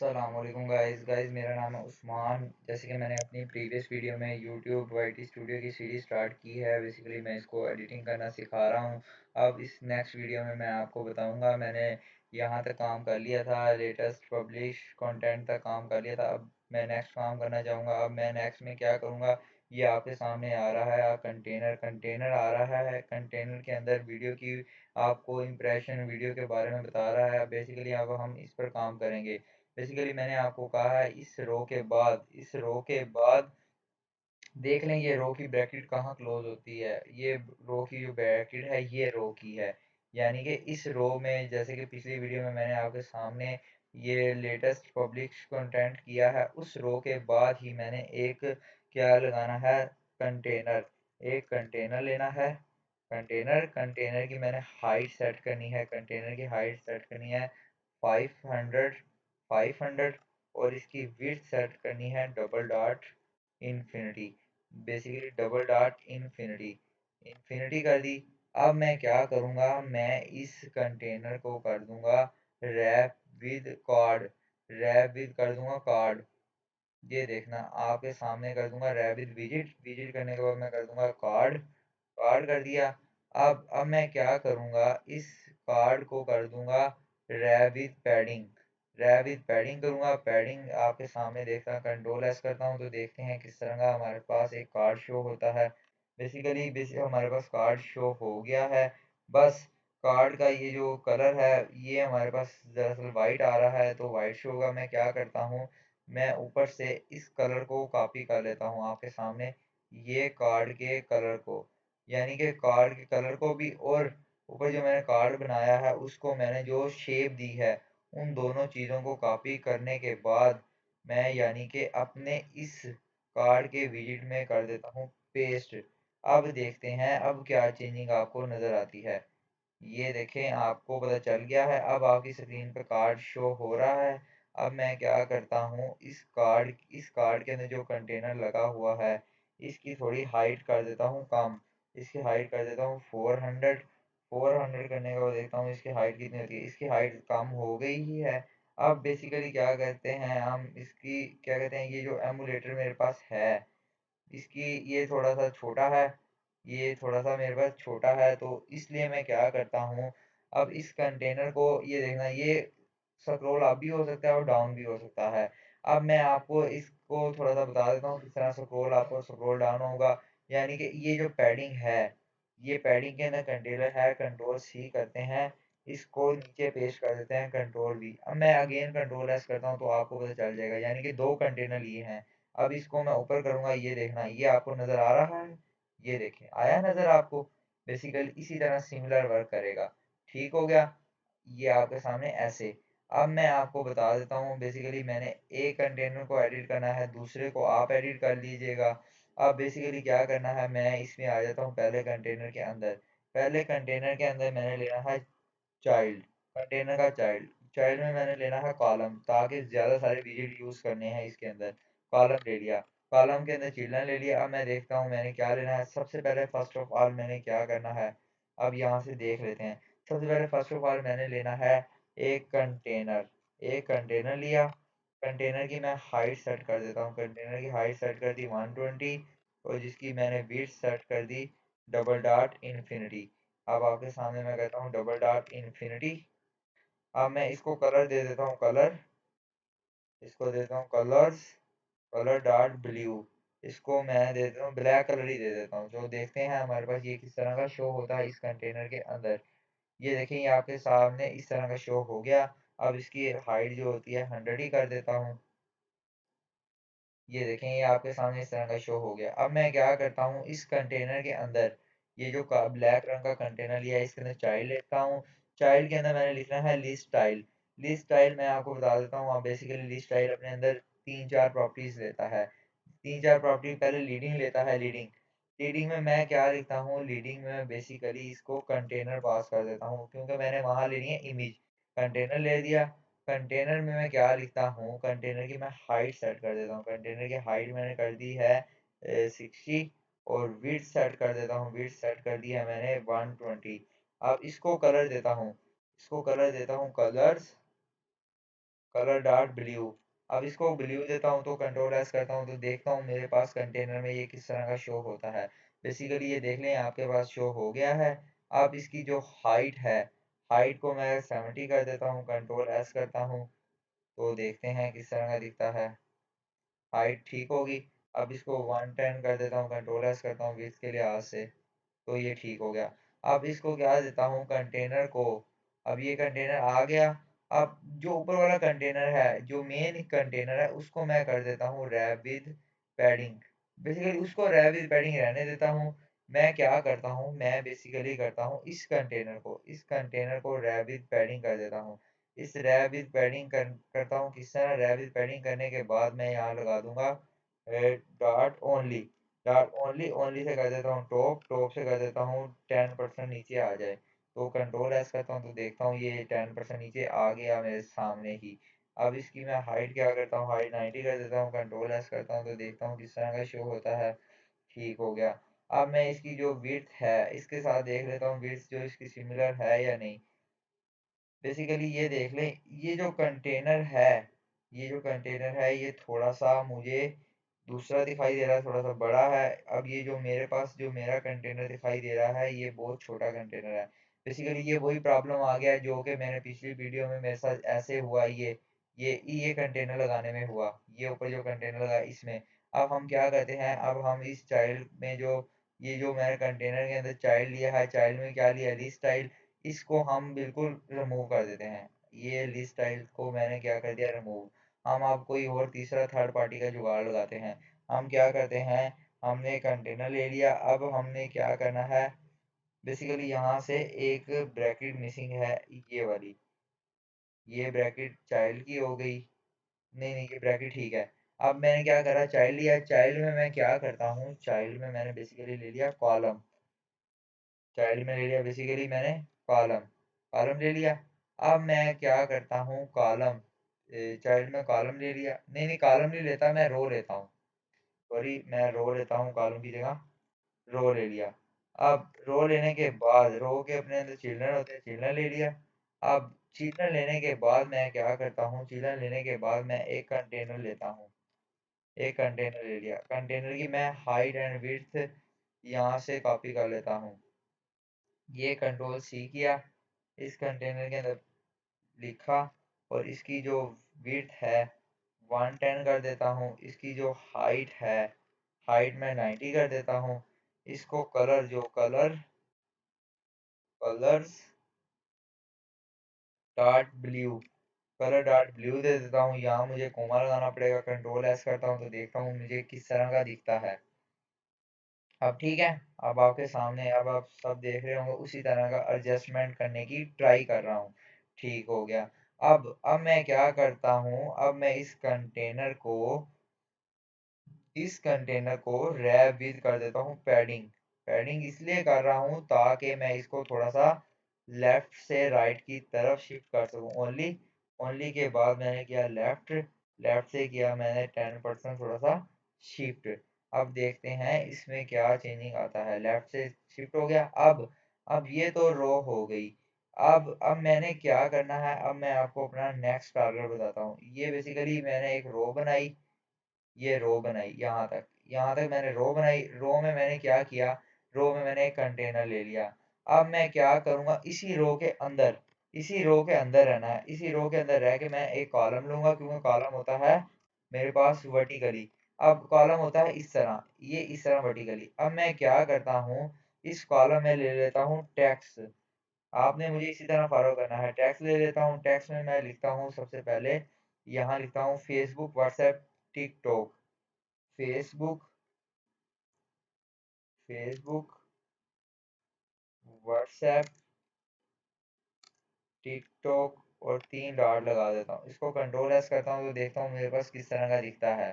अस्सलामुअलैकुम गाइस मेरा नाम है उस्मान। जैसे कि मैंने अपनी प्रीवियस वीडियो में यूट्यूब वाईटी स्टूडियो की सीरीज स्टार्ट की है। बेसिकली मैं इसको एडिटिंग करना सिखा रहा हूँ। अब इस नेक्स्ट वीडियो में मैं आपको बताऊंगा मैंने यहाँ तक काम कर लिया था, लेटेस्ट पब्लिश कंटेंट तक काम कर लिया था। अब मैं नेक्स्ट काम करना चाहूँगा। अब मैं नेक्स्ट में क्या करूँगा, ये आपके सामने आ रहा है कंटेनर कंटेनर आ रहा है। कंटेनर के अंदर वीडियो की आपको इम्प्रेशन वीडियो के बारे में बता रहा है। बेसिकली अब हम इस पर काम करेंगे। बेसिकली मैंने आपको कहा है इस रो के बाद देख लें ये रो की ब्रैकेट कहाँ क्लोज होती है। ये रो की जो ब्रैकेट है ये रो की है, यानी कि इस रो में, जैसे कि पिछली वीडियो में मैंने आपके सामने ये लेटेस्ट पब्लिक कंटेंट किया है, उस रो के बाद ही मैंने एक क्या लगाना है, कंटेनर। एक कंटेनर लेना है। कंटेनर कंटेनर की मैंने हाइट सेट करनी है। कंटेनर की हाइट सेट करनी है 500 500, और इसकी विड्थ सेट करनी है double dot infinity. Basically double dot infinity infinity कर दी। अब मैं क्या करूँगा, मैं इस कंटेनर को कर दूंगा wrap with card. Wrap with कर दूंगा कार्ड। ये देखना आपके सामने कर दूंगा रैप विद विजिट। विजिट करने के बाद मैं कर दूंगा कार्ड। कार्ड कर दिया। अब मैं क्या करूँगा, इस कार्ड को कर दूंगा wrap with padding. Wrap with padding करूँगा। पैडिंग आपके सामने देखना, कंट्रोल एस करता हूँ तो देखते हैं किस तरह का हमारे पास एक कार्ड शो होता है। बेसिकली हमारे पास कार्ड शो हो गया है। बस कार्ड का ये जो कलर है ये हमारे पास दरअसल वाइट आ रहा है, तो वाइट शो होगा। मैं क्या करता हूँ, मैं ऊपर से इस कलर को कॉपी कर लेता हूँ आपके सामने, ये कार्ड के कलर को, यानी कि कार्ड के कलर को भी, और ऊपर जो मैंने कार्ड बनाया है उसको मैंने जो शेप दी है, उन दोनों चीज़ों को कॉपी करने के बाद मैं यानी कि अपने इस कार्ड के विजिट में कर देता हूँ पेस्ट। अब देखते हैं अब क्या चेंजिंग आपको नज़र आती है। ये देखें आपको पता चल गया है। अब आपकी स्क्रीन पर कार्ड शो हो रहा है। अब मैं क्या करता हूँ, इस कार्ड के अंदर जो कंटेनर लगा हुआ है इसकी थोड़ी हाइट कर देता हूँ कम। इसकी हाइट कर देता हूँ 400। 400 करने के बाद देखता हूँ इसकी हाइट कितनी होती है। इसकी हाइट कम हो गई ही है। अब बेसिकली क्या करते हैं हम, इसकी क्या कहते हैं, ये जो एमुलेटर मेरे पास है इसकी ये थोड़ा सा छोटा है। ये थोड़ा सा मेरे पास छोटा है, तो इसलिए मैं क्या करता हूँ, अब इस कंटेनर को ये देखना, ये स्क्रॉल अप भी हो सकता है और डाउन भी हो सकता है। अब मैं आपको इसको थोड़ा सा बता देता हूँ किस तरह स्क्रॉल अप और स्क्रॉल डाउन होगा। यानी कि ये जो पैडिंग है, ये पैडिंग के अंदर कंटेनर है, कंट्रोल सी करते हैं, इसको नीचे पेस्ट कर देते हैं कंट्रोल वी। अब मैं अगेन कंट्रोल एस करता हूँ तो आपको पता चल जाएगा, यानी कि दो कंटेनर लिए हैं। अब इसको मैं ऊपर करूँगा, ये देखना, ये आपको नज़र आ रहा है। ये देखें आया नज़र आपको। बेसिकली इसी तरह सिमिलर वर्क करेगा। ठीक हो गया, ये आपके सामने ऐसे। अब मैं आपको बता देता हूँ, बेसिकली मैंने एक कंटेनर को एडिट करना है, दूसरे को आप एडिट कर लीजिएगा। अब बेसिकली क्या करना है, मैं इसमें आ जाता हूँ पहले कंटेनर के अंदर। पहले कंटेनर के अंदर मैंने लेना है चाइल्ड, कंटेनर का चाइल्ड। चाइल्ड में मैंने लेना है कॉलम, ताकि ज़्यादा सारे विजिट यूज़ करने हैं इसके अंदर। कॉलम ले लिया। कॉलम के अंदर चिल्ड्रन ले लिया। अब मैं देखता हूँ मैंने क्या लेना है। सबसे पहले फर्स्ट ऑफ ऑल मैंने क्या करना है, अब यहाँ से देख लेते हैं। सबसे पहले फर्स्ट ऑफ ऑल मैंने लेना है एक कंटेनर। एक कंटेनर लिया। कंटेनर की मैं हाइट सेट कर देता हूँ। कंटेनर की हाइट सेट कर दी 120, और जिसकी मैंने विड्थ सेट कर दी डबल डॉट इन्फिनिटी। अब आपके सामने मैं कहता हूँ डबल डॉट इन्फिनिटी। अब मैं इसको कलर दे देता हूँ, कलर। इसको देता हूँ कलर्स, कलर डॉट ब्लू। इसको मैं दे देता हूँ ब्लैक कलर ही दे देता हूँ। जो देखते हैं हमारे पास ये किस तरह का शो होता है इस कंटेनर के अंदर। ये देखें, ये आपके सामने इस तरह का शो हो गया। अब इसकी हाइट जो होती है 100 ही कर देता हूँ। ये देखें, ये आपके सामने इस तरह का शो हो गया। अब मैं क्या करता हूँ, इस कंटेनर के अंदर ये जो ब्लैक रंग का कंटेनर लिया है इसके अंदर चाइल्ड लेता हूँ। चाइल्ड के अंदर मैंने लिखना है लिस्ट स्टाइल। लिस्ट स्टाइल मैं आपको बता देता हूँ, आप बेसिकली लिस्ट स्टाइल अपने अंदर तीन चार प्रॉपर्टीज लेता है। तीन चार प्रॉपर्टी पहले लीडिंग लेता है। लीडिंग, लीडिंग में मैं क्या लिखता हूँ, लीडिंग में बेसिकली इसको कंटेनर पास कर देता हूँ, क्योंकि मैंने वहाँ लेनी है इमेज। कंटेनर ले दिया। कंटेनर में मैं क्या लिखता हूँ, कंटेनर की मैं हाइट सेट कर देता हूँ। कंटेनर की हाइट मैंने कर दी है 60, और विड्थ सेट कर देता हूँ, विड्थ सेट कर दी है मैंने 120। अब इसको कलर देता हूँ, इसको कलर देता हूँ कलर्स। Colour dot blue. अब इसको ब्लू देता हूँ तो कंट्रोल एस करता हूँ तो देखता हूँ मेरे पास कंटेनर में ये किस तरह का शो होता है। बेसिकली ये देख लें आपके पास शो हो गया है। अब इसकी जो हाइट है, हाइट को मैं 70 कर देता हूँ, कंट्रोल एस करता हूँ तो देखते हैं किस तरह का दिखता है। हाइट ठीक होगी। अब इसको 110 कर देता हूँ, कंट्रोल एस करता हूँ विड्थ के लिहाज से तो ये ठीक हो गया। अब इसको क्या देता हूँ कंटेनर को, अब ये कंटेनर आ गया। अब जो ऊपर वाला कंटेनर है, जो मेन कंटेनर है, उसको मैं कर देता हूँ रैप विद पैडिंग। बेसिकली उसको रैप विद पैडिंग रहने देता हूँ। मैं क्या करता हूँ, मैं बेसिकली करता हूँ इस कंटेनर को रैप विद पैडिंग कर देता हूँ। इस रैप विद पैडिंग करता हूँ किस तरह, रैप विद पैडिंग करने के बाद मैं यहाँ लगा दूंगा dot only. Dot only, only say कर देता हूँ टॉप, टॉप से कर देता हूँ 10% नीचे आ जाए तो कंट्रोल एस करता हूँ तो देखता हूँ ये 10% नीचे आ गया मेरे सामने ही। अब इसकी मैं हाइट क्या करता हूँ, हाइट 90 कर देता हूँ, कंट्रोल एस करता हूँ तो देखता हूँ किस तरह का शो होता है। ठीक हो गया। अब मैं इसकी जो विड्थ है इसके साथ देख लेता हूँ विड्थ जो इसकी सिमिलर है या नहीं। बेसिकली ये देख लें, ये जो कंटेनर है, ये जो कंटेनर है ये थोड़ा सा मुझे दूसरा दिखाई दे रहा है, थोड़ा सा बड़ा है। अब ये जो मेरे पास जो मेरा कंटेनर दिखाई दे रहा है ये बहुत छोटा कंटेनर है। बेसिकली ये वही प्रॉब्लम आ गया है जो कि मैंने पिछली वीडियो में मेरे साथ ऐसे हुआ, ये कंटेनर लगाने में हुआ, ये ऊपर जो कंटेनर लगा इसमें। अब हम क्या करते हैं, अब हम इस चाइल्ड में जो ये जो मैंने कंटेनर के अंदर चाइल्ड लिया है, चाइल्ड में क्या लिया, लिस्ट चाइल्ड, इसको हम बिल्कुल रिमूव कर देते हैं। ये लिस्ट स्टाइल को मैंने क्या कर दिया, रिमूव। हम अब कोई और तीसरा थर्ड पार्टी का जुगाड़ लगाते हैं। हम क्या करते हैं, हमने कंटेनर ले लिया, अब हमने क्या करना है, बेसिकली यहाँ से एक ब्रैकेट मिसिंग है, ये वाली, ये ब्रैकेट चाइल्ड की हो गई। नहीं नहीं, ये ब्रैकेट ठीक है। अब मैंने क्या करा, चाइल्ड लिया, चाइल्ड में मैं क्या करता हूँ, चाइल्ड में मैंने बेसिकली ले लिया कॉलम। चाइल्ड में ले लिया बेसिकली मैंने कॉलम, कॉलम ले लिया। अब मैं क्या करता हूँ, कॉलम, चाइल्ड में कॉलम ले लिया, नहीं नहीं कॉलम नहीं लेता, मैं रो लेता हूँ, सॉरी मैं रो लेता हूँ कॉलम की जगह, रो ले लिया। अब रो लेने के बाद रो के अपने अंदर चिल्ड्रन होते हैं, चिल्ड्रन ले लिया। अब चिल्ड्रन लेने के बाद मैं क्या करता हूँ, चिल्ड्रन लेने के बाद मैं एक कंटेनर लेता हूँ, एक कंटेनर ले लिया, कंटेनर की मैं हाइट एंड विड्थ यहाँ से कॉपी कर लेता हूँ। ये कंट्रोल सी किया, इस कंटेनर के अंदर लिखा, और इसकी जो विड्थ है 110 कर देता हूँ, इसकी जो हाइट है, हाइट में 90 कर देता हूँ। इसको कलर जो colours dot blue, colour dot blue दे देता हूँ। यहाँ मुझे कोमा लगाना पड़ेगा, कंट्रोल एस करता हूँ तो देखता हूँ मुझे किस तरह का दिखता है। अब ठीक है, अब आपके सामने, अब आप सब देख रहे होंगे, उसी तरह का एडजस्टमेंट करने की ट्राई कर रहा हूँ। ठीक हो गया। अब मैं क्या करता हूँ, अब मैं इस कंटेनर को रैप विद कर देता हूँ पैडिंग। पैडिंग इसलिए कर रहा हूँ ताकि मैं इसको थोड़ा सा लेफ्ट से राइट की तरफ शिफ्ट कर सकूँ। ओनली, ओनली के बाद मैंने किया लेफ्ट, लेफ्ट से किया मैंने 10% थोड़ा सा शिफ्ट। अब देखते हैं इसमें क्या चेंजिंग आता है, लेफ्ट से शिफ्ट हो गया। अब ये तो रो हो गई। अब मैंने क्या करना है, अब मैं आपको अपना नेक्स्ट टारगेट बताता हूँ। ये बेसिकली मैंने एक रो बनाई, ये रो बनाई, यहाँ तक मैंने रो बनाई। रो में मैंने क्या किया, रो में मैंने एक कंटेनर ले लिया। अब मैं क्या करूँगा, इसी रो के अंदर रहना है, इसी रो के अंदर रह के मैं एक कॉलम लूंगा, क्योंकि कॉलम होता है मेरे पास वर्टिकली। अब कॉलम होता है इस तरह, ये इस तरह वर्टिकली। अब मैं क्या करता हूँ, इस कॉलम में ले लेता हूँ टेक्स्ट। आपने मुझे इसी तरह फॉलो करना है, टेक्स्ट ले लेता हूँ। टेक्स्ट में मैं लिखता हूँ सबसे पहले, यहाँ लिखता हूँ Facebook, WhatsApp, TikTok, Facebook, Facebook, WhatsApp, TikTok, और 3 डॉट लगा देता हूँ। इसको कंट्रोल एस करता हूँ तो देखता हूँ मेरे पास किस तरह का दिखता है।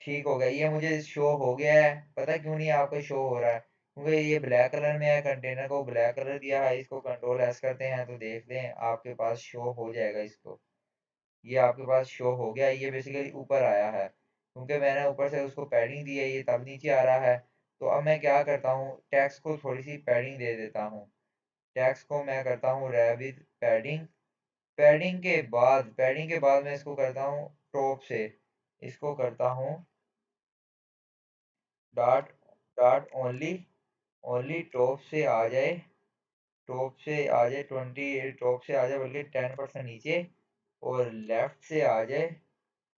ठीक हो गया, ये मुझे शो हो गया है। पता क्यों नहीं आपको शो हो रहा है, क्योंकि ये ब्लैक कलर में है, कंटेनर को ब्लैक कलर दिया है। इसको कंट्रोल एस करते हैं तो देखते हैं आपके पास शो हो जाएगा इसको। ये आपके पास शो हो गया, ये बेसिकली ऊपर आया है क्योंकि मैंने ऊपर से उसको पैडिंग दी है, ये तब नीचे आ रहा है। तो अब मैं क्या करता हूँ, टेक्स्ट को थोड़ी सी पैडिंग दे देता हूँ। टेक्स्ट को मैं करता हूँ रैबिट पैडिंग, पैडिंग के बाद मैं इसको करता हूँ टॉप से, इसको करता हूँ dot dot only, only top से आ जाए, टॉप से आ जाए 20, टॉप से आ जाए बल्कि 10% नीचे, और लेफ्ट से आ जाए,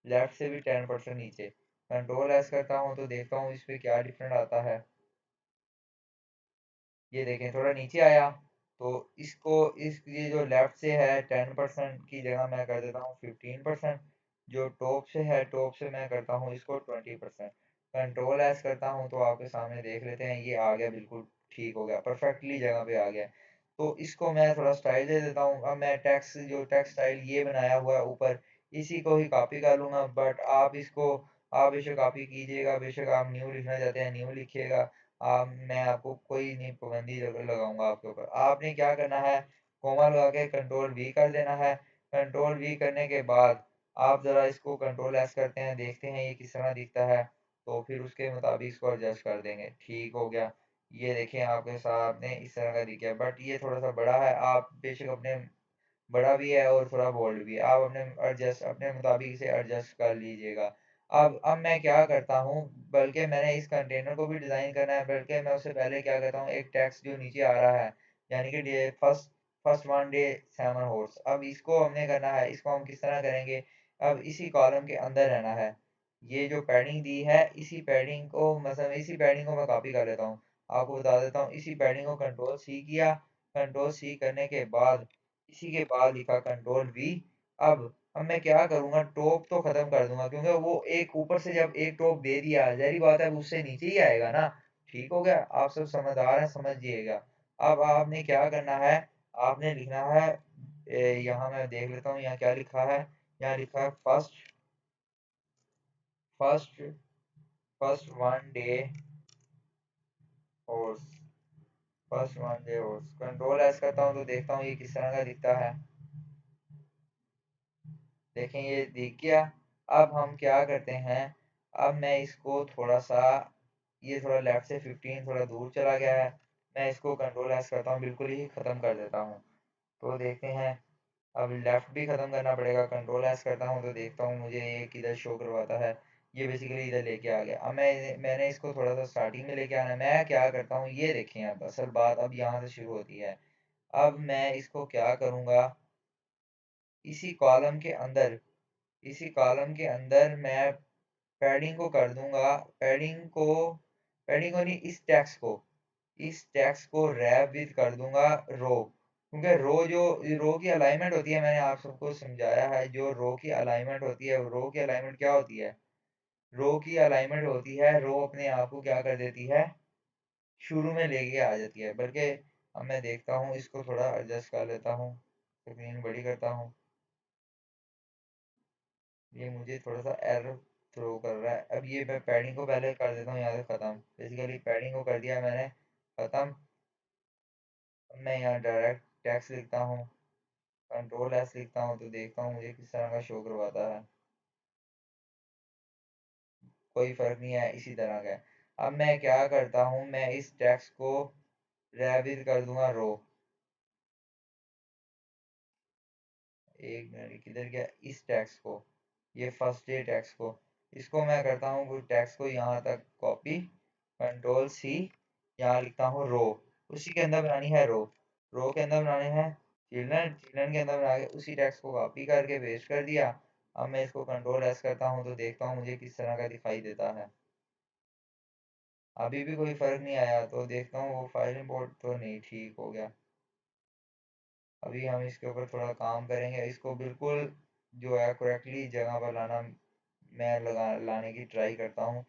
लेफ्ट से भी 10% नीचे। कंट्रोल एस करता हूँ तो देखता हूँ इस पे क्या डिफरेंट आता है। ये देखें थोड़ा नीचे आया, तो इसको इस ये जो लेफ्ट से है 10% की जगह मैं कर देता हूँ 15%, जो टॉप से है टॉप से मैं करता हूँ इसको 20%। कंट्रोल एस करता हूँ तो आपके सामने देख लेते हैं, ये आ गया बिल्कुल ठीक हो गया, परफेक्टली जगह पे आ गया। तो इसको मैं थोड़ा स्टाइल दे देता हूँ। अब मैं टेक्स्ट जो टेक्स्ट स्टाइल ये बनाया हुआ है ऊपर, इसी को ही कॉपी कर लूंगा, बट आप इसको आप बेशक कॉपी कीजिएगा, बेशक आप न्यू लिखना चाहते हैं न्यू लिखिएगा। मैं आपको कोई नहीं पाबंदी लगाऊंगा आपके ऊपर। आपने क्या करना है, कोमा लगा के कंट्रोल वी कर देना है। कंट्रोल वी करने के बाद आप ज़रा इसको कंट्रोल एस करते हैं, देखते हैं ये किस तरह दिखता है, तो फिर उसके मुताबिक इसको एडजस्ट कर देंगे। ठीक हो गया, ये देखें आपके सामने इस तरह का दिख गया, बट ये थोड़ा सा बड़ा है, आप बेशक अपने बड़ा भी है और थोड़ा बोल्ड भी है, आप अपने एडजस्ट अपने मुताबिक इसे एडजस्ट कर लीजिएगा। अब मैं क्या करता हूँ, बल्कि मैंने इस कंटेनर को भी डिज़ाइन करना है, बल्कि मैं उससे पहले क्या करता हूँ, एक टेक्स्ट जो नीचे आ रहा है, यानी कि day first first one day 7 horse, अब इसको हमने करना है, इसको हम किस तरह करेंगे, अब इसी कॉलम के अंदर रहना है। ये जो पैडिंग दी है, इसी पैडिंग को मतलब इसी पैडिंग को मैं कॉपी कर लेता हूँ, आपको बता देता हूँ। इसी पैडिंग को कंट्रोल सी किया, कंट्रोल सी करने के बाद इसी के बाद लिखा कंट्रोल वी। अब मैं क्या करूंगा, टॉप तो खत्म कर दूंगा, क्योंकि वो एक ऊपर से जब एक टॉप दे दिया, जाहिर बात है उससे नीचे ही आएगा ना। ठीक हो गया, आप सब समझदार हैं, समझिएगा। अब आपने क्या करना है, आपने लिखना है, यहाँ मैं देख लेता हूँ यहाँ क्या लिखा है। यहाँ लिखा है first first one day horse, first one day horse. Control S करता हूँ तो देखता हूँ ये किस तरह का दिखता है। देखें ये दिख गया। अब हम क्या करते हैं, अब मैं इसको थोड़ा सा, ये थोड़ा लेफ्ट से 15 थोड़ा दूर चला गया है, मैं इसको कंट्रोल एस करता हूँ, बिल्कुल ही ख़त्म कर देता हूँ। तो देखते हैं, अब लेफ्ट भी ख़त्म करना पड़ेगा, कंट्रोल एस करता हूँ तो देखता हूँ मुझे ये किधर शो करवाता है। ये बेसिकली इधर लेके आ गया। अब मैंने इसको थोड़ा सा स्टार्टिंग में लेके आना है। मैं क्या करता हूँ, ये देखें, अब असल बात अब यहाँ से शुरू होती है। अब मैं इसको क्या करूँगा, इसी कॉलम के अंदर, इसी कॉलम के अंदर मैं पैडिंग को कर दूंगा, पैडिंग को नहीं, इस टैक्स को रैप विद कर दूंगा रो, क्योंकि रो की अलाइनमेंट होती है, मैंने आप सबको समझाया है, जो रो की अलाइनमेंट होती है, रो की अलाइनमेंट क्या होती है, रो की अलाइनमेंट होती है, रो अपने आप को क्या कर देती है, शुरू में लेके आ जाती है। बल्कि अब मैं देखता हूँ, इसको थोड़ा एडजस्ट कर लेता हूँ, स्क्रीन बड़ी करता हूँ, ये मुझे थोड़ा सा एरर थ्रो कर रहा है। अब ये मैं पैडिंग को पहले कर देता हूँ यहाँ से ख़त्म, बेसिकली पैडिंग को कर दिया मैंने ख़त्म। अब मैं यहाँ डायरेक्ट टेक्स्ट लिखता हूँ, कंट्रोल एस लिखता हूँ तो देखता हूँ मुझे किस तरह का शो करवाता है। कोई फ़र्क नहीं है, इसी तरह का है। अब मैं क्या करता हूँ, मैं इस टेक्स्ट को रैबिट कर दूंगा रो, एक मिनट किधर गया, इस टेक्स्ट को, ये फर्स्ट डे टेक्स्ट को, इसको मैं करता हूँ वो टेक्स्ट को यहाँ तक कॉपी, कंट्रोल सी, यहाँ लिखता हूँ रो, उसी के अंदर बनानी है रो, रो के अंदर बनाने हैं चिल्ड्रन, चिल्ड्रन के अंदर बना के उसी टेक्स्ट को कॉपी करके पेस्ट कर दिया। अब मैं इसको कंट्रोल एस करता हूँ तो देखता हूँ मुझे किस तरह का दिखाई देता है। अभी भी कोई फ़र्क नहीं आया, तो देखता हूँ वो फाइल इंपोर्ट तो नहीं ठीक हो गया। अभी हम इसके ऊपर थोड़ा काम करेंगे, इसको बिल्कुल जो है करेक्टली जगह पर लाना, मैं लाने की ट्राई करता हूँ,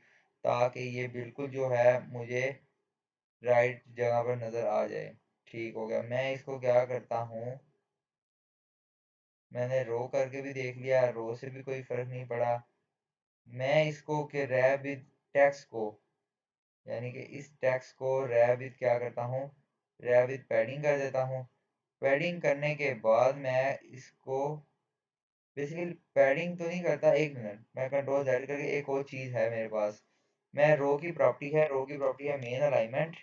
ताकि ये बिल्कुल जो है मुझे राइट जगह पर नज़र आ जाए। ठीक हो गया, मैं इसको क्या करता हूँ, मैंने रो करके भी देख लिया, रो से भी कोई फ़र्क नहीं पड़ा। मैं इसको के रैप विद टेक्स्ट को, यानी कि इस टेक्स्ट को रैप विद क्या करता हूँ, रैप विद पैडिंग कर देता हूँ। पैडिंग करने के बाद मैं इसको बेसिकली पैडिंग तो नहीं करता, एक मिनट, मैं कंट्रोल जेड करके एक और चीज़ है मेरे पास, मैं रो की प्रॉपर्टी है, रो की प्रॉपर्टी है main alignment,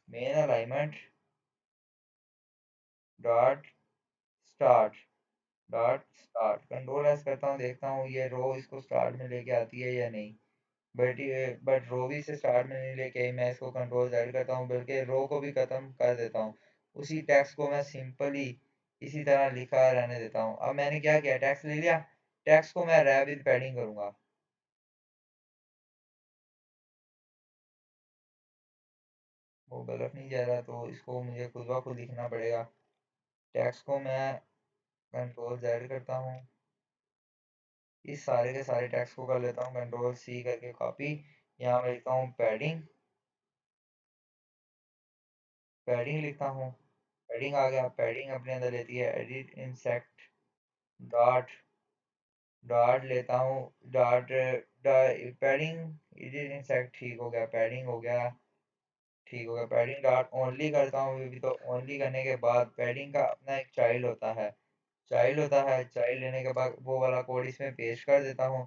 main alignment dot start, dot start, control S करता हूँ, देखता हूँ ये रो इसको स्टार्ट में लेके आती है या नहीं। बट रो भी से स्टार्ट में नहीं लेके आई। मैं इसको कंट्रोल जेड करता हूँ, बल्कि रो को भी खत्म कर देता हूँ। उसी टेक्स्ट को मैं सिंपली इसी तरह लिखा रहने देता हूँ। अब मैंने क्या किया, टेक्स्ट ले लिया, टेक्स्ट को मैं रैप विद पैडिंग करूंगा। वो गलत नहीं जा रहा, तो इसको मुझे खुद ब खुद लिखना पड़ेगा। टेक्स्ट को मैं कंट्रोल जेड करता हूँ, इस सारे के सारे टेक्स्ट को कर लेता हूँ कंट्रोल सी करके कॉपी। यहाँ मैं लिखता हूँ पैडिंग, पैडिंग लिखता हूँ, पैडिंग आ गया। पैडिंग अपने अंदर लेती है एडिट इंसेक्ट डॉट, डॉट लेता हूँ, डॉट पैडिंग एडिट इंसेक्ट, ठीक हो गया, पैडिंग हो गया, ठीक हो गया। पैडिंग डॉट ओनली करता हूँ, भी तो ओनली करने के बाद पैडिंग का अपना एक चाइल्ड होता है, चाइल्ड होता है, चाइल्ड लेने के बाद वो वाला कोड इसमें पेस्ट कर देता हूँ।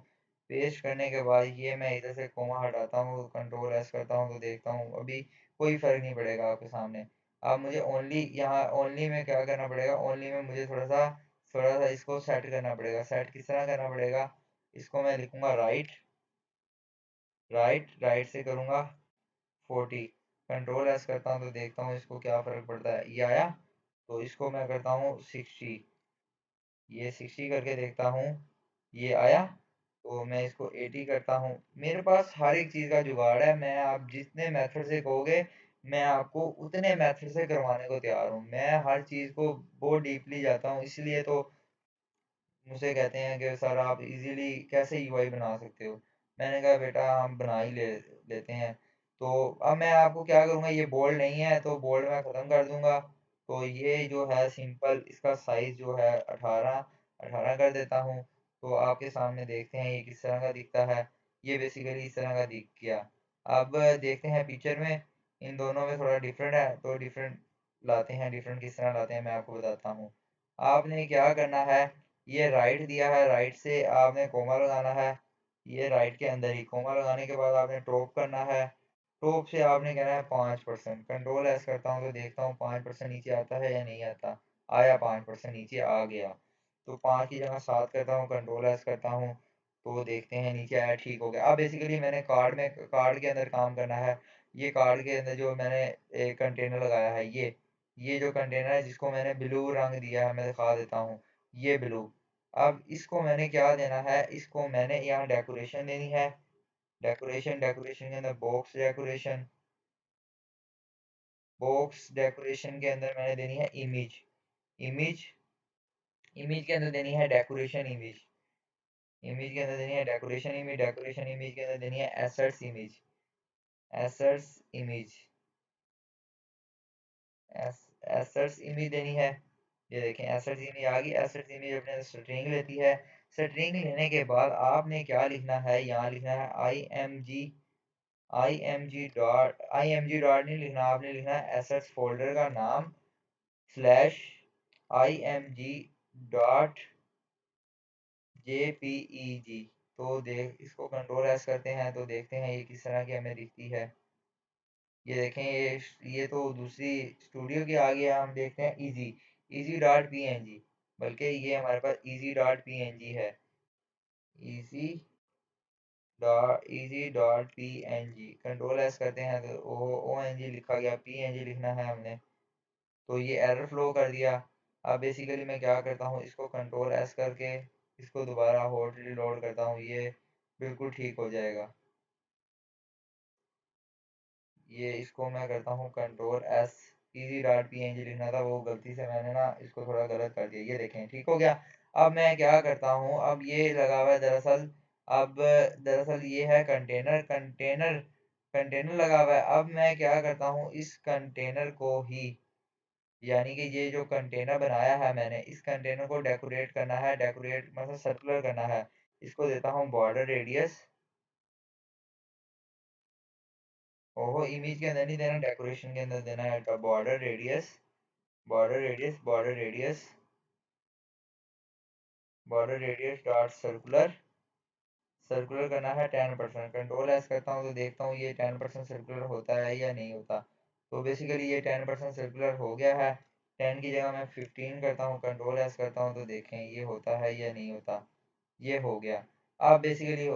पेस्ट करने के बाद ये मैं इधर से कोमा हटाता हूँ, कंट्रोल एस करता हूँ, तो देखता हूँ अभी कोई फर्क नहीं पड़ेगा आपके सामने। अब मुझे ओनली यहाँ ओनली में क्या करना पड़ेगा, ओनली में मुझे थोड़ा सा इसको सेट करना पड़ेगा। सेट किस तरह करना पड़ेगा, इसको मैं लिखूंगा राइट, राइट से करूँगा 40, कंट्रोल एस करता हूँ, तो देखता हूँ इसको क्या फ़र्क पड़ता है। ये आया, तो इसको मैं करता हूँ 60, ये 60 करके देखता हूँ, ये आया, तो मैं इसको 80 करता हूँ। मेरे पास हर एक चीज़ का जुगाड़ है, मैं आप जितने मेथड से कहोगे मैं आपको उतने मेथड से करवाने को तैयार हूँ। मैं हर चीज़ को बहुत डीपली जाता हूँ, इसलिए तो मुझसे कहते हैं कि सर आप इजीली कैसे यूआई बना सकते हो। मैंने कहा बेटा हम बना ही लेते हैं। तो अब मैं आपको क्या करूँगा, ये बोल्ड नहीं है तो बोल्ड मैं ख़त्म कर दूंगा। तो ये जो है सिंपल, इसका साइज जो है 18 कर देता हूँ। तो आपके सामने देखते हैं ये किस तरह का दिखता है। ये बेसिकली इस तरह का दिख गया। अब देखते हैं पिक्चर में, इन दोनों में थोड़ा डिफरेंट है, तो डिफरेंट लाते हैं। डिफरेंट किस तरह लाते हैं मैं आपको बताता हूँ। आपने क्या करना है, ये राइट दिया है, राइट से आपने कोमा लगाना है। ये राइट के अंदर ही कोमा लगाने के बाद आपने टॉप करना है। टॉप से आपने कहना है 5%, कंट्रोल एस करता हूँ, तो देखता हूँ 5% नीचे आता है या नहीं आता। आया, 5% नीचे आ गया। तो 5 की जगह 7 करता हूँ, कंट्रोल एस करता हूँ, तो देखते हैं नीचे आया, ठीक हो गया। अब बेसिकली मैंने कार्ड के अंदर काम करना है। ये कार्ड के अंदर जो मैंने एक कंटेनर लगाया है, ये जो कंटेनर है जिसको मैंने ब्लू रंग दिया है, मैं दिखा देता हूँ, ये ब्लू। अब इसको मैंने क्या देना है, इसको मैंने यहाँ डेकोरेशन देनी है। डेकोरेशन के अंदर बॉक्स डेकोरेशन के अंदर मैंने देनी है इमेज, इमेज इमेज के अंदर देनी है डेकोरेशन इमेज, इमेज के अंदर देनी है डेकोरेशन इमेज, डेकोरेशन इमेज के अंदर देनी है assets image, assets image, assets image देनी है। ये देखें एसेट्स इमेज आ गई। एसेट्स इमेज अपने स्ट्रिंग लेती है। स्ट्रिंग लेने के बाद आपने क्या लिखना है, यहाँ लिखना है आई एम जी डॉट नहीं लिखना, आपने लिखना है एसेट्स फोल्डर का नाम स्लैश IMG.jpeg। तो देख इसको कंट्रोल एस करते हैं, तो देखते हैं ये किस तरह की हमें दिखती है। ये देखें, ये तो दूसरी स्टूडियो की आ गया। हम देखते हैं easy dot P N G, बल्कि ये हमारे पास इजी.png है। इजी.png कंट्रोल एस करते हैं, तो ONG लिखा गया, PNG लिखना है हमने, तो ये एरर फ्लो कर दिया। अब बेसिकली मैं क्या करता हूँ, इसको कंट्रोल एस करके इसको दोबारा होल्ड रिलोड करता हूँ, ये बिल्कुल ठीक हो जाएगा। ये इसको मैं करता हूँ कंट्रोल एस, इजी.png लिखना था, वो गलती से मैंने ना इसको थोड़ा गलत कर दिया। ये देखें ठीक हो गया। अब मैं क्या करता हूँ, अब ये लगा हुआ है दरअसल, अब दरअसल ये है कंटेनर लगा हुआ है। अब मैं क्या करता हूँ, इस कंटेनर को ही, यानी कि ये जो कंटेनर बनाया है मैंने, इस कंटेनर को डेकोरेट करना है, डेकोरेट मतलब सर्कुलर करना है। इसको देता हूँ बॉर्डर रेडियस। ओहो, इमेज के अंदर नहीं देना, डेकोरेशन के अंदर देना है border radius, border radius border radius dot circular, circular करना है 10%। कंट्रोल एस करता हूँ, तो देखता हूँ ये 10% सर्कुलर होता है या नहीं होता। तो बेसिकली ये 10% सर्कुलर हो गया है। 10 की जगह मैं 15 करता हूँ, कंट्रोल एस करता हूँ, तो देखें ये होता है या नहीं होता। ये हो गया। अब बेसिकली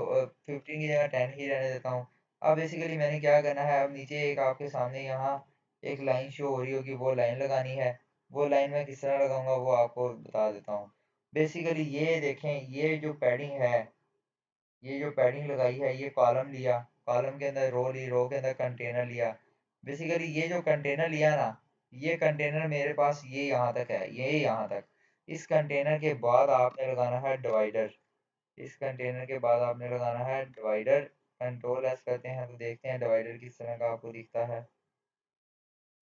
15 की जगह 10 ही रहने देता हूँ। अब बेसिकली मैंने क्या करना है, अब नीचे एक आपके सामने यहाँ एक लाइन शो हो रही होगी, वो लाइन लगानी है। वो लाइन मैं किस तरह लगाऊंगा वो आपको बता देता हूँ। बेसिकली ये देखें, ये जो पैडिंग है, ये जो पैडिंग लगाई है, ये कॉलम लिया, कॉलम के अंदर रो ली, रो के अंदर कंटेनर लिया। बेसिकली ये जो कंटेनर लिया ना, ये कंटेनर मेरे पास ये यहाँ तक है, ये यहाँ तक। इस कंटेनर के बाद आपने लगाना है डिवाइडर। इस कंटेनर के बाद आपने लगाना है डिवाइडर। कंट्रोल एस करते हैं तो देखते हैं डिवाइडर किस तरह का आपको दिखता है।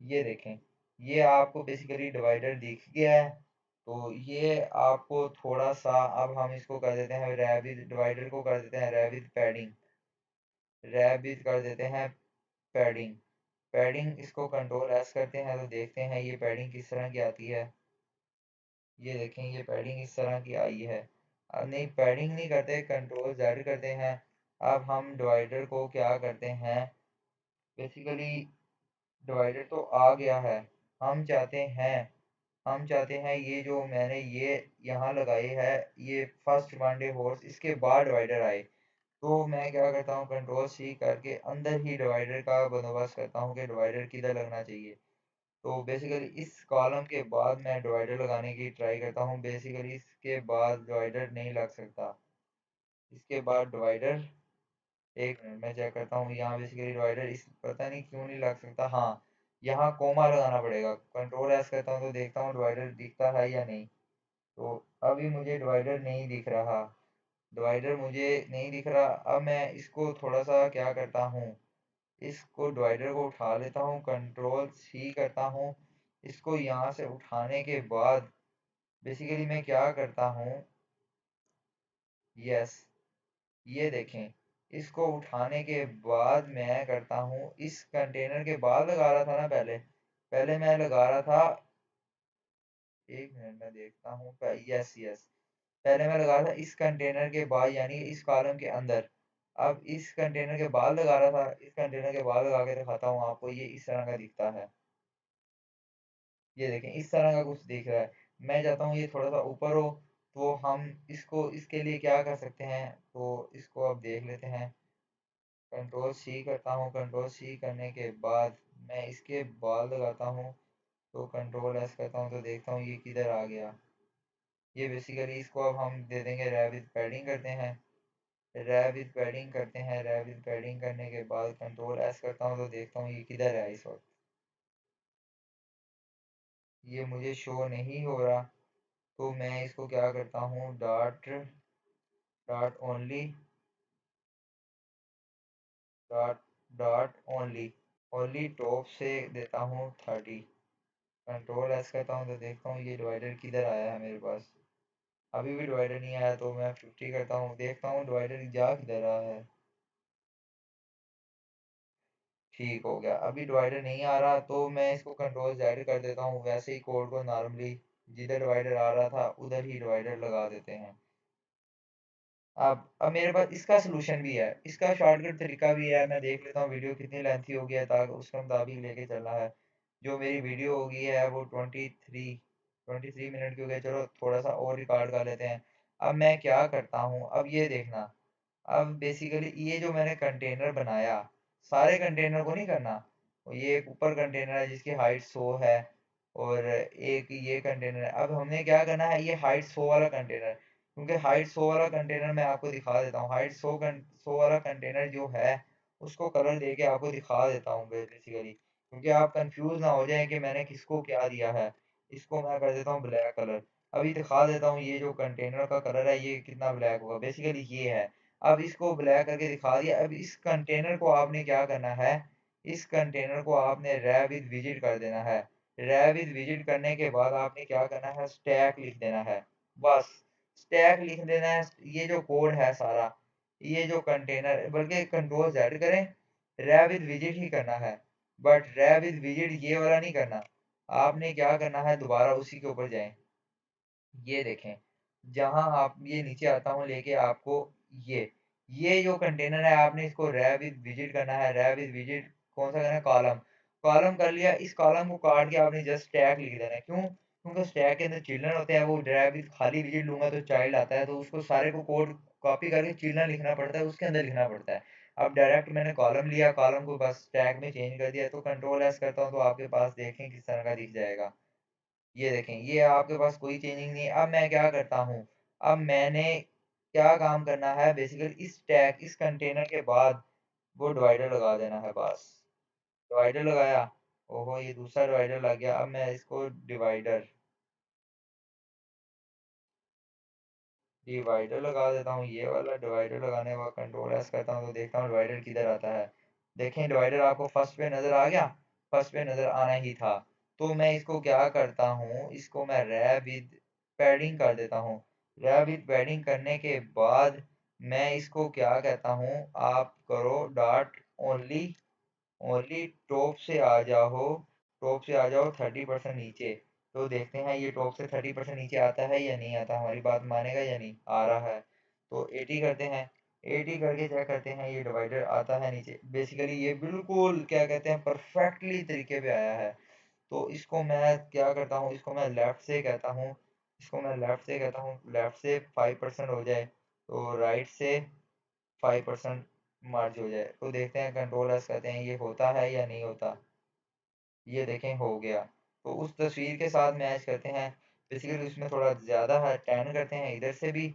ये देखें, ये आपको बेसिकली डिवाइडर दिख गया है। तो ये आपको थोड़ा सा, अब हम इसको कर देते हैं रैबिट, डिवाइडर को कर देते हैं रैबिट पैडिंग, रैबिट कर देते हैं पैडिंग। पैडिंग इसको कंट्रोल एस करते हैं तो देखते हैं ये पैडिंग किस तरह की आती है। ये देखें, ये पैडिंग इस तरह की आई है। अब नहीं, पैडिंग नहीं करते, कंट्रोल जेड करते हैं। अब हम डिवाइडर को क्या करते हैं, बेसिकली डिवाइडर तो आ गया है। हम चाहते हैं, हम चाहते हैं ये जो मैंने ये यहाँ लगाए है, ये फर्स्ट वन डे हॉर्स, इसके बाद डिवाइडर आए। तो मैं क्या करता हूँ, कंट्रोल सी करके अंदर ही डिवाइडर का बंदोबस्त करता हूँ कि डिवाइडर किधर लगना चाहिए। तो बेसिकली इस कॉलम के बाद मैं डिवाइडर लगाने की ट्राई करता हूँ। बेसिकली इसके बाद डिवाइडर नहीं लग सकता। इसके बाद डिवाइडर, एक मिनट मैं चेक करता हूँ, यहाँ बेसिकली डिवाइडर इस पता नहीं क्यों नहीं लग सकता। हाँ, यहाँ कोमा लगाना पड़ेगा। कंट्रोल एस करता हूँ तो देखता हूँ डिवाइडर दिखता है या नहीं। तो अभी मुझे डिवाइडर नहीं दिख रहा, डिवाइडर मुझे नहीं दिख रहा। अब मैं इसको थोड़ा सा क्या करता हूँ, इसको डिवाइडर को उठा लेता हूँ, कंट्रोल सी करता हूँ। इसको यहाँ से उठाने के बाद बेसिकली मैं क्या करता हूँ, यस, ये देखें, इसको उठाने के बाद मैं करता हूँ, इस कंटेनर के बाद लगा रहा था ना पहले, पहले मैं लगा रहा था, एक मिनट मैं देखता हूँ, यस यस, पहले मैं लगा रहा था इस कंटेनर के बाद, यानी इस कॉलम के अंदर। अब इस कंटेनर के बाद लगा रहा था, इस कंटेनर के बाद लगा के दिखाता हूँ आपको, ये इस तरह का दिखता है। ये देखें, इस तरह का कुछ दिख रहा है। मैं चाहता हूँ ये थोड़ा सा ऊपर हो, तो हम इसको, इसके लिए क्या कर सकते हैं, तो इसको अब देख लेते हैं। कंट्रोल सी करता हूँ, कंट्रोल सी करने के बाद मैं इसके बाद लगाता हूँ, तो कंट्रोल एस करता हूँ तो देखता हूँ ये किधर आ गया। ये बेसिकली इसको अब हम दे देंगे रैबिट पैडिंग करते हैं, रैबिट पैडिंग करते हैं। रैबिट पैडिंग करने के बाद कंट्रोल एस करता हूँ तो देखता हूँ ये किधर है इस वक्त। ये मुझे शो नहीं हो रहा, तो मैं इसको क्या करता हूँ, dot, dot only, dot, dot only, only top से देता हूँ 30। कंट्रोल एस करता हूँ तो देखता हूँ ये डिवाइडर किधर आया है मेरे पास। अभी भी डिवाइडर नहीं आया, तो मैं 50 करता हूँ, देखता हूँ डिवाइडर जा किधर रहा है। ठीक हो गया, अभी डिवाइडर नहीं आ रहा, तो मैं इसको कंट्रोल जेड कर देता हूँ। वैसे ही कोड को नॉर्मली जिधर डिवाइडर आ रहा था उधर ही डिवाइडर लगा देते हैं। अब मेरे पास इसका सलूशन भी है, इसका शॉर्टकट तरीका भी है। मैं देख लेता हूँ वीडियो कितनी लेंथी हो गया है, ताकि उसके मुताबिक लेके चलना है। जो मेरी वीडियो होगी है वो 23 मिनट की हो गई। चलो थोड़ा सा और रिकॉर्ड कर लेते हैं। अब मैं क्या करता हूँ, अब ये देखना, अब बेसिकली ये जो मैंने कंटेनर बनाया, सारे कंटेनर को नहीं करना। ये एक ऊपर कंटेनर है जिसकी हाइट 100 है, और एक ये कंटेनर है। अब हमने क्या करना है, ये हाइट 100 वाला कंटेनर, क्योंकि हाइट 100 वाला कंटेनर मैं आपको दिखा देता हूँ। हाइट 100 वाला कंटेनर जो है उसको कलर दे के आपको दिखा देता हूँ बेसिकली, क्योंकि आप कंफ्यूज ना हो जाए कि मैंने किसको क्या दिया है। इसको मैं कर देता हूँ ब्लैक कलर। अभी दिखा देता हूँ ये जो कंटेनर का कलर है ये कितना ब्लैक होगा, बेसिकली ये है। अब इसको ब्लैक करके दिखा दिया। अब इस कंटेनर को आपने क्या करना है, इस कंटेनर को आपने रैप विद विजिट कर देना है। रैप विद विजिट करने के बाद आपने क्या करना है, स्टैक लिख देना है। बस स्टैक लिख देना है। ये जो कोड है सारा, ये जो कंटेनर है, बल्कि कंट्रोल जेड करें, रैप विद विजिट ही करना है। बट रैप विद विजिट ये वाला नहीं करना। आपने क्या करना है, दोबारा उसी के ऊपर जाएं। ये देखें, जहां आप ये नीचे आता हूँ लेके आपको, ये जो कंटेनर है आपने इसको रैप विद विजिट करना है। रैप विद विजिट कौन सा करना है, कॉलम। कॉलम कर लिया, इस कॉलम को काट के आपने जस्ट स्टैक लिख देना है। क्यों? क्योंकि स्टैक के अंदर चिल्ड्रन होते हैं, वो ड्राइव विद खाली विजिट लूँगा तो चाइल्ड आता है, तो उसको सारे को कोड कॉपी करके चिल्ड्रन लिखना पड़ता है, उसके अंदर लिखना पड़ता है। अब डायरेक्ट मैंने कॉलम लिया, कॉलम को बस स्टैक में चेंज कर दिया, तो कंट्रोल एस करता हूँ तो आपके पास देखें किस तरह का दिख जाएगा। ये देखें, ये आपके पास कोई चेंजिंग नहीं है। अब मैं क्या करता हूँ, अब मैंने क्या काम करना है, बेसिकली इस टैग, इस कंटेनर के बाद वो डिवाइडर लगा देना है बस। डिवाइडर लगाया, ओहो ये दूसरा डिवाइडर लग गया। अब मैं इसको डिवाइडर डिवाइडर लगा देता हूँ, ये वाला डिवाइडर लगाने के बाद कंट्रोल एस करता हूँ तो देखता हूँ डिवाइडर किधर आता है। देखें डिवाइडर आपको फर्स्ट पे नजर आ गया, फर्स्ट पे नजर आना ही था। तो मैं इसको क्या करता हूँ, इसको मैं रैप विद पैडिंग कर देता हूँ। रैप विद पैडिंग करने के बाद मैं इसको क्या कहता हूँ, आप करो डॉट ओनली, ओनली टॉप से आ जाओ, टॉप से आ जाओ 30% नीचे। तो देखते हैं ये टॉप से 30% नीचे आता है या नहीं आता, हमारी बात मानेगा या नहीं, आ रहा है। तो 80 करते हैं, 80 करके चेक करते हैं ये डिवाइडर आता है नीचे। बेसिकली ये बिल्कुल क्या कहते हैं परफेक्टली तरीके पे आया है। तो इसको मैं क्या करता हूँ, इसको मैं लेफ्ट से कहता हूँ, इसको मैं लेफ्ट से कहता हूँ, लेफ्ट से 5% हो जाए तो राइट से 5% मर्ज हो जाए। तो देखते हैं कंट्रोल एस कहते हैं ये होता है या नहीं होता। ये देखें हो गया। तो उस तस्वीर के साथ मैच करते हैं, बेसिकली उसमें थोड़ा ज़्यादा है, 10 करते हैं इधर से भी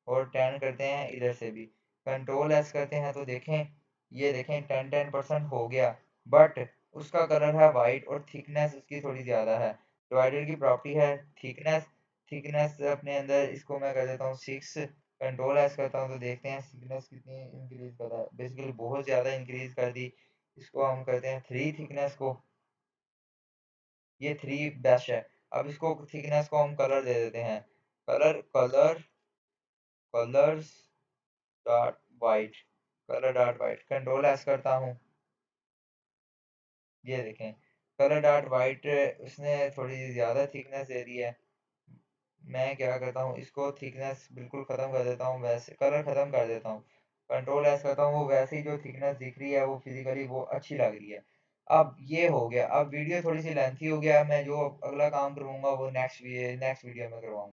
और 10 करते हैं इधर से भी। कंट्रोल एस करते हैं तो देखें, ये देखें 10% हो गया, बट उसका कलर है वाइट और थिकनेस उसकी थोड़ी ज़्यादा है। डिवाइडर की प्रॉपर्टी है थिकनेस, थिकनेस अपने अंदर इसको मैं कर देता हूँ 6। कंट्रोल एस करता हूँ तो देखते हैं थिकनेस कितनी इंक्रीज कर रहा है, बेसिकली बहुत ज़्यादा इंक्रीज कर दी। इसको हम करते हैं 3 थिकनेस को, ये 3 बेस्ट है। अब इसको थिकनेस को हम कलर दे देते हैं, colour colour colours dot white, colour dot white. Control S करता हूँ, ये देखें कलर डॉट वाइट उसने थोड़ी ज़्यादा थिकनेस दे दी है। मैं क्या करता हूँ, इसको थिकनेस बिल्कुल ख़त्म कर देता हूँ, वैसे कलर ख़त्म कर देता हूँ। कंट्रोल एस करता हूँ, वो वैसे ही जो थिकनेस दिख रही है वो फिजिकली वो अच्छी लग रही है। अब ये हो गया। अब वीडियो थोड़ी सी लेंथी हो गया, मैं जो अगला काम करूँगा वो नेक्स्ट वीडियो में करवाऊँगा।